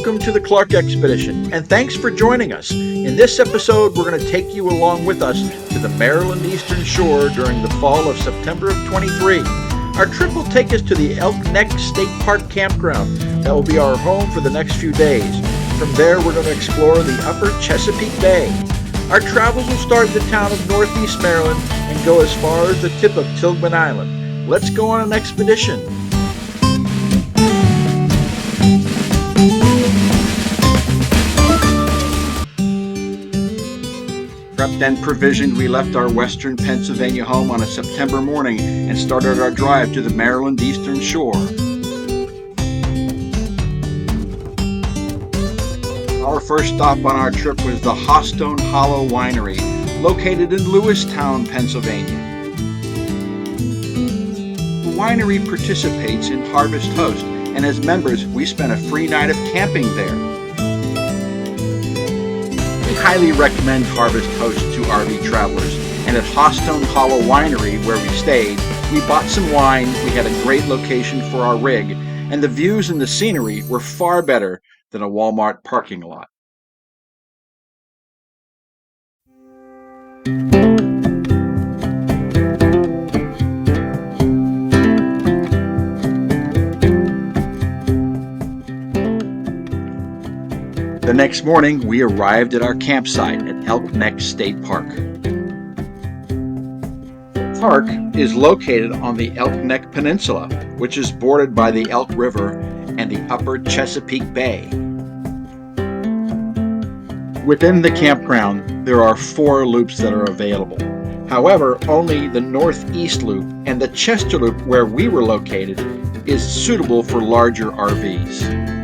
welcome to the Clark Expedition, and thanks for joining us. In this episode, we're going to take you along with us to the Maryland Eastern Shore during the fall of September of 23. Our trip will take us to the Elk Neck State Park campground. That will be our home for the next few days. From there, we're going to explore the Upper Chesapeake Bay. Our travels will start at the town of Northeast Maryland and go as far as the tip of Tilghman Island. Let's go on an expedition. Prepped and provisioned, we left our western Pennsylvania home on a September morning and started our drive to the Maryland Eastern Shore. Our first stop on our trip was the Hawstone Hollow Winery, located in Lewistown, Pennsylvania. The winery participates in Harvest Host, and as members, we spent a free night of camping there. We highly recommend Harvest Host to RV travelers, and at Hawstone Hollow Winery, where we stayed, we bought some wine, we had a great location for our rig, and the views and the scenery were far better than a Walmart parking lot. The next morning, we arrived at our campsite at Elk Neck State Park. The park is located on the Elk Neck Peninsula, which is bordered by the Elk River and the Upper Chesapeake Bay. Within the campground, there are 4 loops that are available. However, only the Northeast Loop and the Chester Loop, where we were located, is suitable for larger RVs.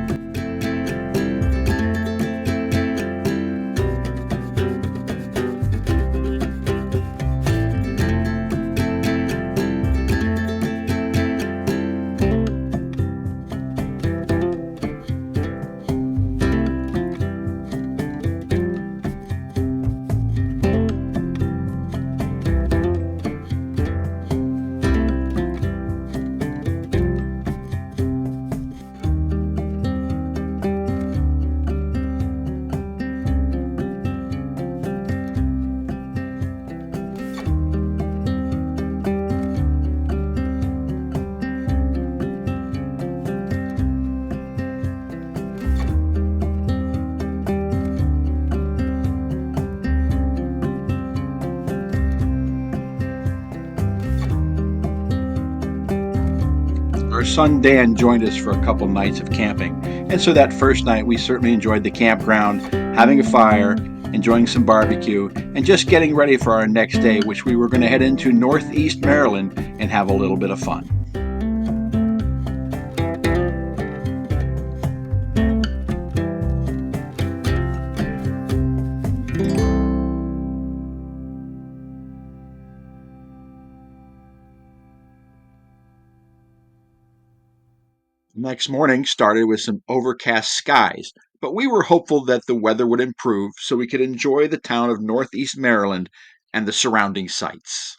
Our son Dan joined us for a couple nights of camping, and so that first night we certainly enjoyed the campground, having a fire, enjoying some barbecue, and just getting ready for our next day, which we were going to head into Northeast Maryland and have a little bit of fun. Next morning started with some overcast skies, but we were hopeful that the weather would improve so we could enjoy the town of Northeast Maryland and the surrounding sights.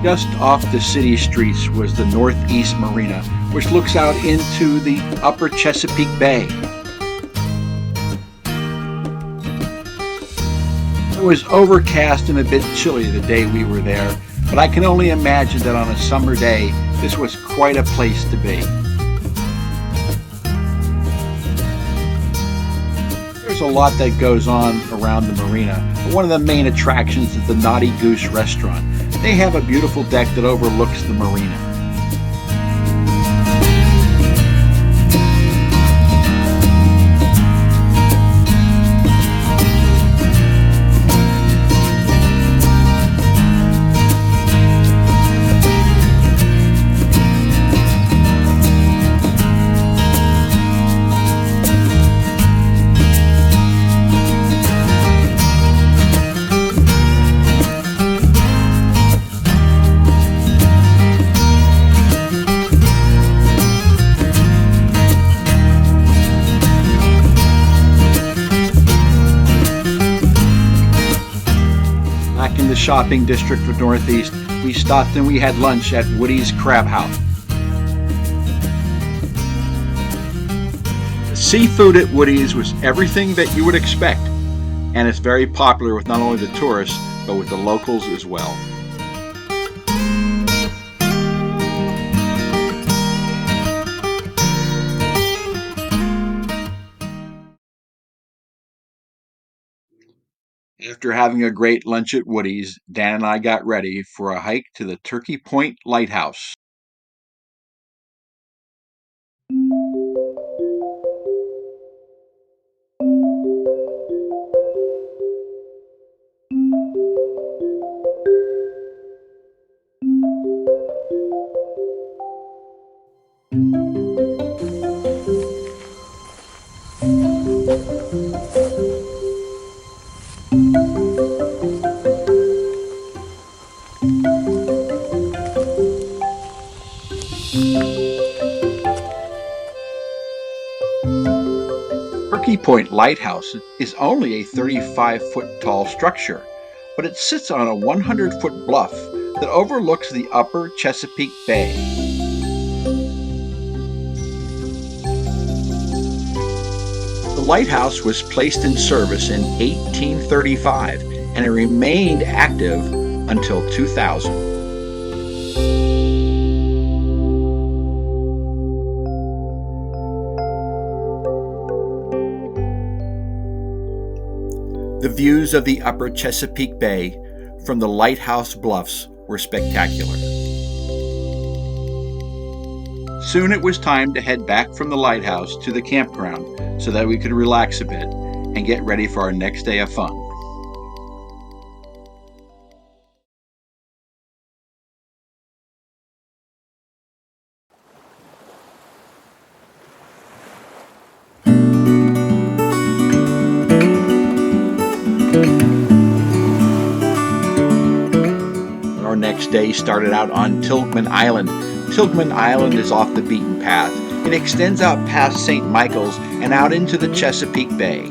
Just off the city streets was the Northeast Marina, which looks out into the Upper Chesapeake Bay. It was overcast and a bit chilly the day we were there, but I can only imagine that on a summer day, this was quite a place to be. There's a lot that goes on around the marina, but one of the main attractions is the Naughty Goose restaurant. They have a beautiful deck that overlooks the marina. In the shopping district of Northeast, we stopped and we had lunch at Woody's Crab House. The seafood at Woody's was everything that you would expect, and it's very popular with not only the tourists, but with the locals as well. After having a great lunch at Woody's, Dan and I got ready for a hike to the Turkey Point Lighthouse. Turkey Point Lighthouse is only a 35-foot tall structure, but it sits on a 100-foot bluff that overlooks the Upper Chesapeake Bay. The lighthouse was placed in service in 1835 and it remained active until 2000. The views of the Upper Chesapeake Bay from the lighthouse bluffs were spectacular. Soon it was time to head back from the lighthouse to the campground so that we could relax a bit and get ready for our next day of fun. Our next day started out on Tilghman Island. Tilghman Island is off the beaten path. It extends out past St. Michael's and out into the Chesapeake Bay.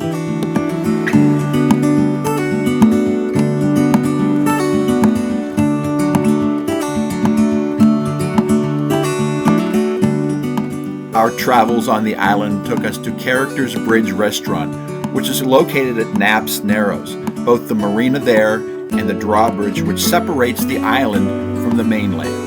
Our travels on the island took us to Characters Bridge Restaurant, which is located at Knapp's Narrows, both the marina there and the drawbridge which separates the island from the mainland.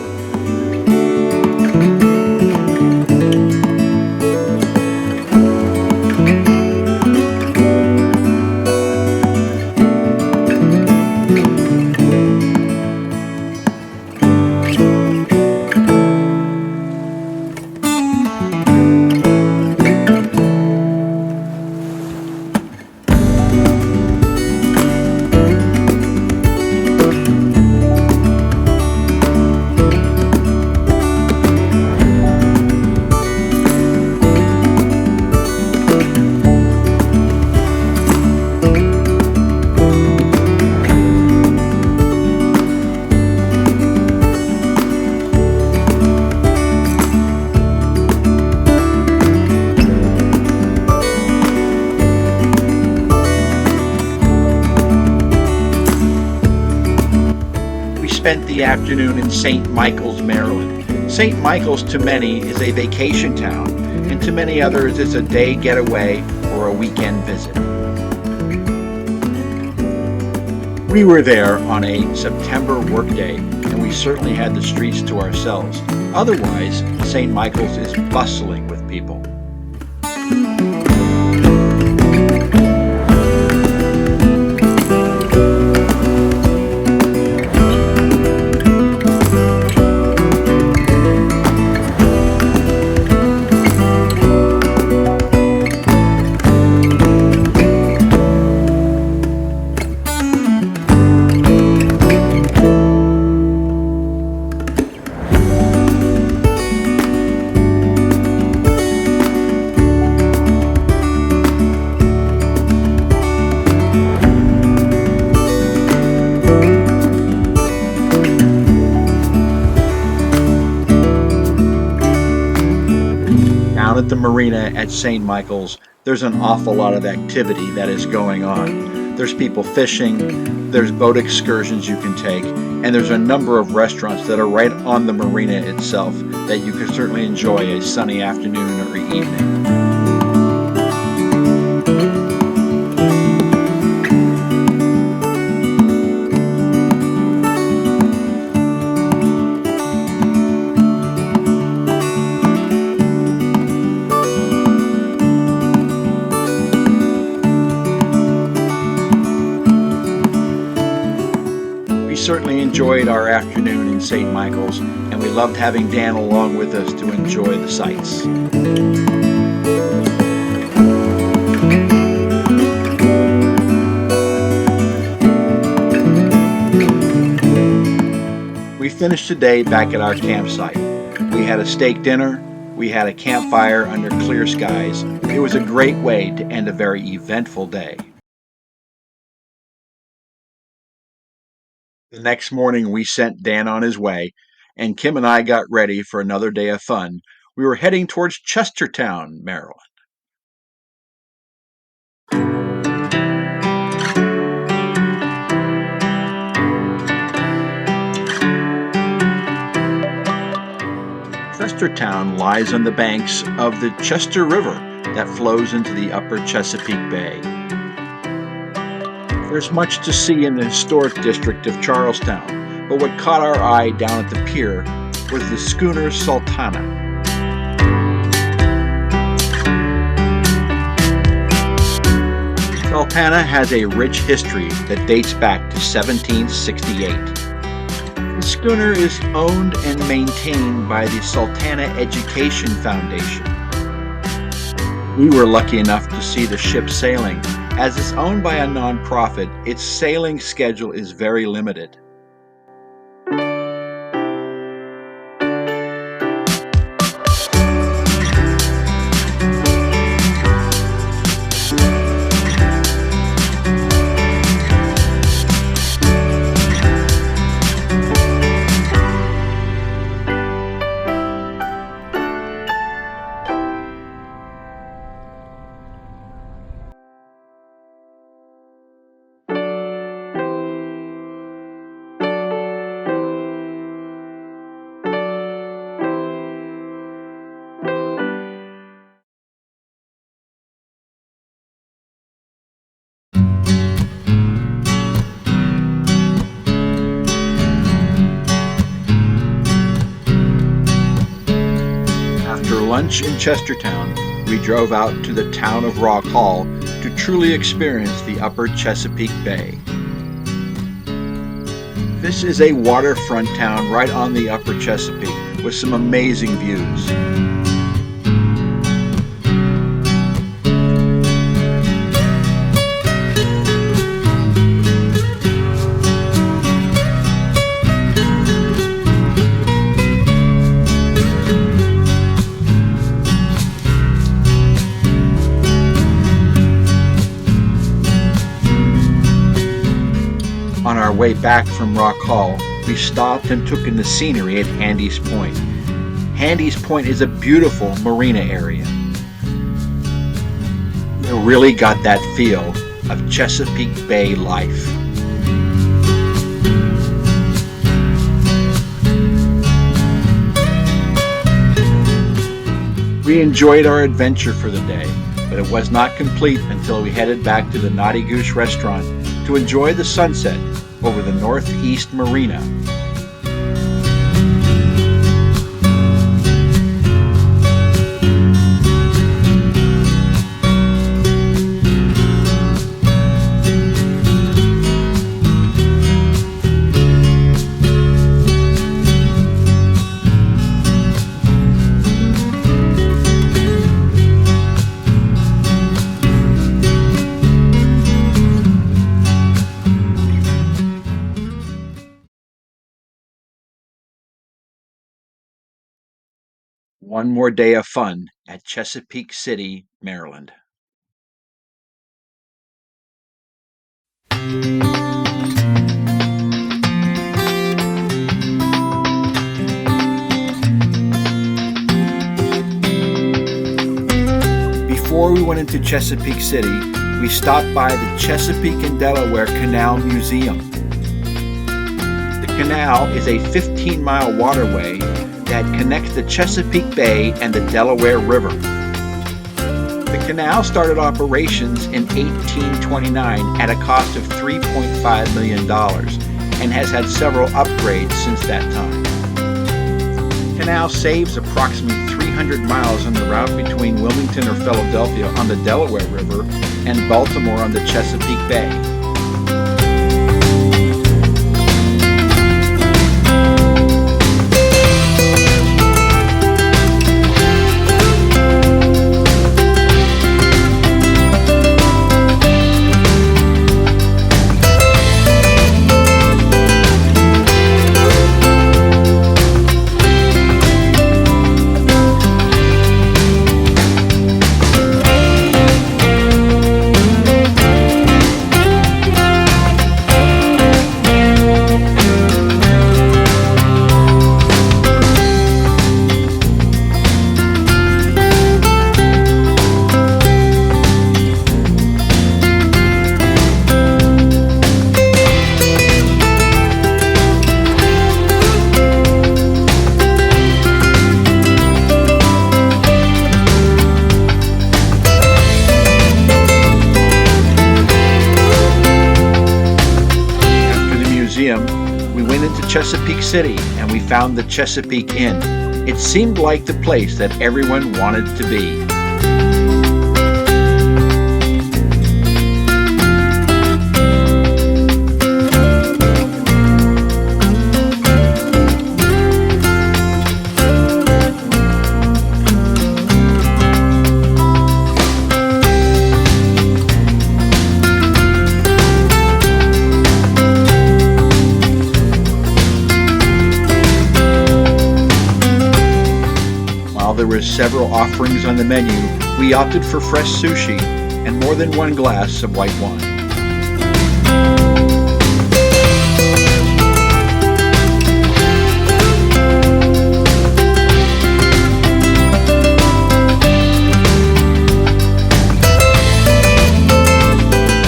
Spent the afternoon in St. Michael's, Maryland. St. Michael's to many is a vacation town, and to many others it's a day getaway or a weekend visit. We were there on a September workday, and we certainly had the streets to ourselves. Otherwise, St. Michael's is bustling with people. At the marina at St. Michael's, there's an awful lot of activity that is going on. There's people fishing, there's boat excursions you can take, and there's a number of restaurants that are right on the marina itself that you can certainly enjoy a sunny afternoon or evening. Certainly enjoyed our afternoon in St. Michael's, and we loved having Dan along with us to enjoy the sights. We finished the day back at our campsite. We had a steak dinner, we had a campfire under clear skies. It was a great way to end a very eventful day. The next morning, we sent Dan on his way, and Kim and I got ready for another day of fun. We were heading towards Chestertown, Maryland. Chestertown lies on the banks of the Chester River that flows into the Upper Chesapeake Bay. There's much to see in the historic district of Charlestown, but what caught our eye down at the pier was the Schooner Sultana. Sultana has a rich history that dates back to 1768. The schooner is owned and maintained by the Sultana Education Foundation. We were lucky enough to see the ship sailing. As it's owned by a nonprofit, its sailing schedule is very limited. Lunch in Chestertown, we drove out to the town of Rock Hall to truly experience the Upper Chesapeake Bay. This is a waterfront town right on the Upper Chesapeake with some amazing views. On our way back from Rock Hall, we stopped and took in the scenery at Handy's Point. Handy's Point is a beautiful marina area. It really got that feel of Chesapeake Bay life. We enjoyed our adventure for the day, but it was not complete until we headed back to the Naughty Goose restaurant to enjoy the sunset over the Northeast Marina. One more day of fun at Chesapeake City, Maryland. Before we went into Chesapeake City, we stopped by the Chesapeake and Delaware Canal Museum. The canal is a 15-mile waterway that connects the Chesapeake Bay and the Delaware River. The canal started operations in 1829 at a cost of $3.5 million and has had several upgrades since that time. The canal saves approximately 300 miles on the route between Wilmington or Philadelphia on the Delaware River and Baltimore on the Chesapeake Bay. We went into Chesapeake City and we found the Chesapeake Inn. It seemed like the place that everyone wanted to be. There were several offerings on the menu. We opted for fresh sushi and more than one glass of white wine.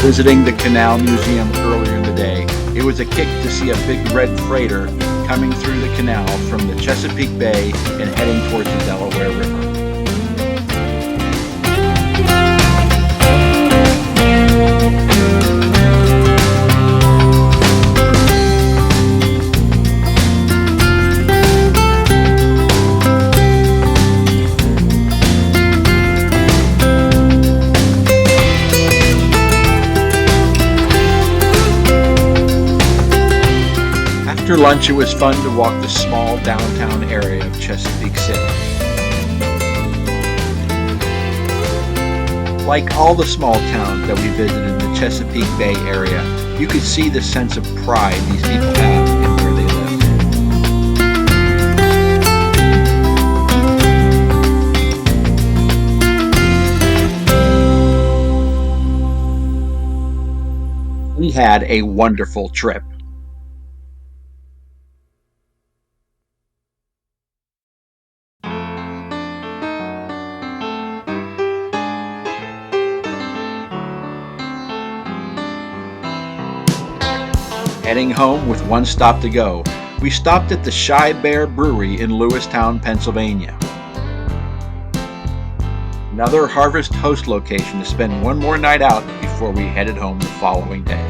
Visiting the Canal Museum earlier in the day, it was a kick to see a big red freighter coming through the canal from the Chesapeake Bay and heading towards the Delaware River. After lunch, it was fun to walk the small downtown area of Chesapeake City. Like all the small towns that we visited in the Chesapeake Bay area, you could see the sense of pride these people have in where they live. We had a wonderful trip. Heading home with one stop to go, we stopped at the Shy Bear Brewery in Lewistown, Pennsylvania. Another Harvest Host location to spend one more night out before we headed home the following day.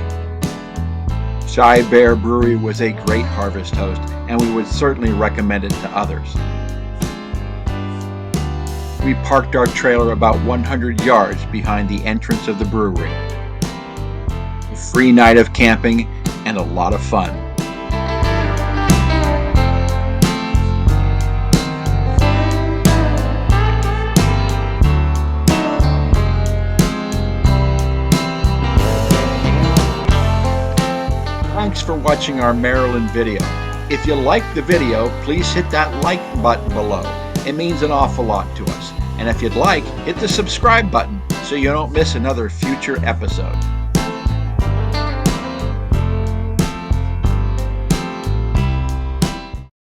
Shy Bear Brewery was a great harvest host, and we would certainly recommend it to others. We parked our trailer about 100 yards behind the entrance of the brewery. A free night of camping and a lot of fun. Thanks for watching our Maryland video. If you liked the video, please hit that like button below. It means an awful lot to us. And if you'd like, hit the subscribe button so you don't miss another future episode.